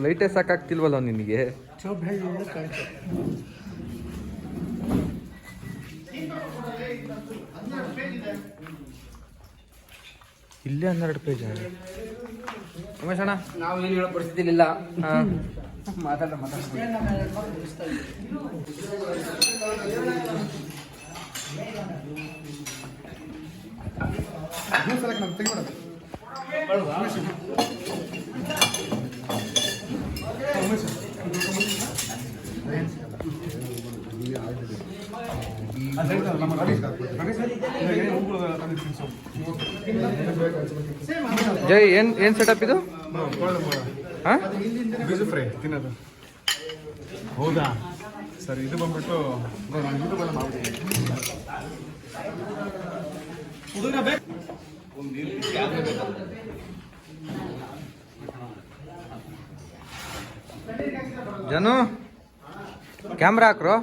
ಲೈಟೇ ಸಾಕಾಗ್ತಿಲ್ವಲ್ಲ ನಿನಗೆ. ಇಲ್ಲೇ 12 ಪೇಜ್ ಉಮೇಶ್ ಅಣ್ಣ. ನಾವು ಏನು ಹೇಳೋ ಪರಿಸ್ಥಿತಿ ಇಲ್ಲ. ಮಾತಾಡ ಜೈ ಏನ್ ಸೆಟಪ್ ಇದು? ಬೀಜು ಫ್ರೈ ತಿನ್ನೋದು. ಹೌದಾ ಸರ್, ಇದು ಬಂದ್ಬಿಟ್ಟು ನಾನು ಯೂಟ್ಯೂಬಲ್ಲಿ ಮಾಡ್ಬಿಟ್ಟಿದ್ದೀನಿ. ಜನು ಕ್ಯಾಮ್ರಾ ಹಾಕ್ರೋ.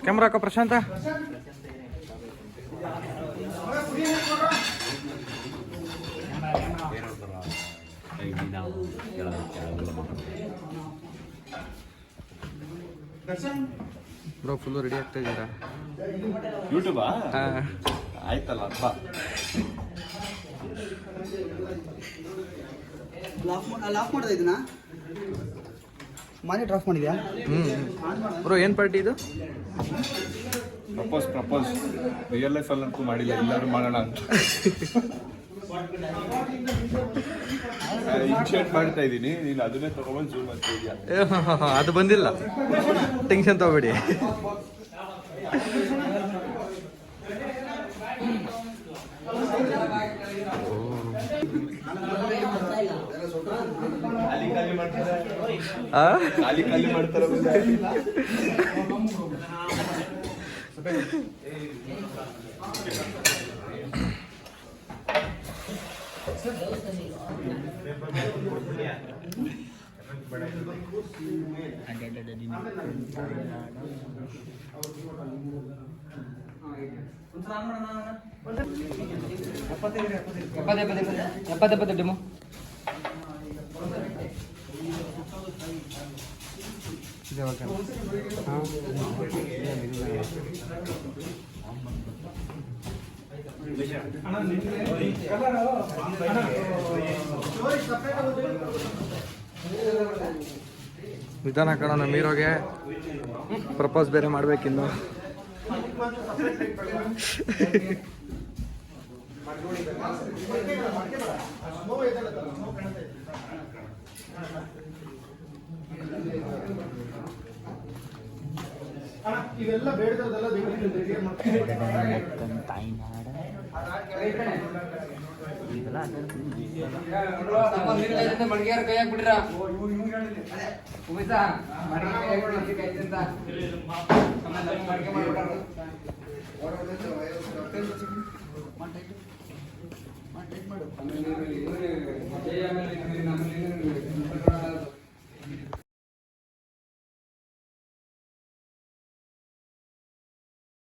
ಕ್ಯಾಮ್ರಾ ಹಾಕೋ ಪ್ರಶಾಂತ. ಬ್ರೋ ಫುಲ್ಲು ರೆಡಿ ಆಗ್ತಾ ಇದ್ದೀರಾ? ಯೂಟ್ಯೂಬಾ? ಆಯ್ತಲ್ಲ ಅಪ್ಪ. ಲಾಕ್ ಮಾಡೋದ ಇದನ್ನ ಮನೆ ಡ್ರಾಪ್ ಮಾಡಿದ್ಯಾ? ಬ್ರೋ ಏನು ಪಾರ್ಟಿ ಇದು? ಪ್ರಪೋಸ್ ರಿಯಲ್ ಲೈಫ್ ಅಲ್ಲಂತೂ ಮಾಡಿಲ್ಲ, ಎಲ್ಲರೂ ಮಾಡೋಣ ಅಂತ ಇನ್ಶಿಯೇಟ್ ಮಾಡ್ತಾ ಇದ್ದೀನಿ. ನೀನು ಅದನ್ನೇ ತಗೊಂಡು ಜೂಮ್ ಮಾಡ್ತಾ ಇದೆಯಾ? ಅದು ಬಂದಿಲ್ಲ, ಟೆನ್ಷನ್ ತಗೋಬೇಡಿ. ಖಾಲಿ ಮಾಡ್ತಾರೆ. ಎಪ್ಪತ್ತೆ ಡಿಮೋ ನಿಧಾನ ಕಣೋ, ನಮ್ಮ ಹೀರೋಗೆ ಪ್ರಪೋಸ್ ಬೇರೆ ಮಾಡ್ಬೇಕಿನ್ನು. ಇವೆಲ್ಲ ಬೇಡದಲ್ಲ ಮಡ್ಗಿಯಾರ ಕೈ ಹಾಕ್ಬಿಟ್ರ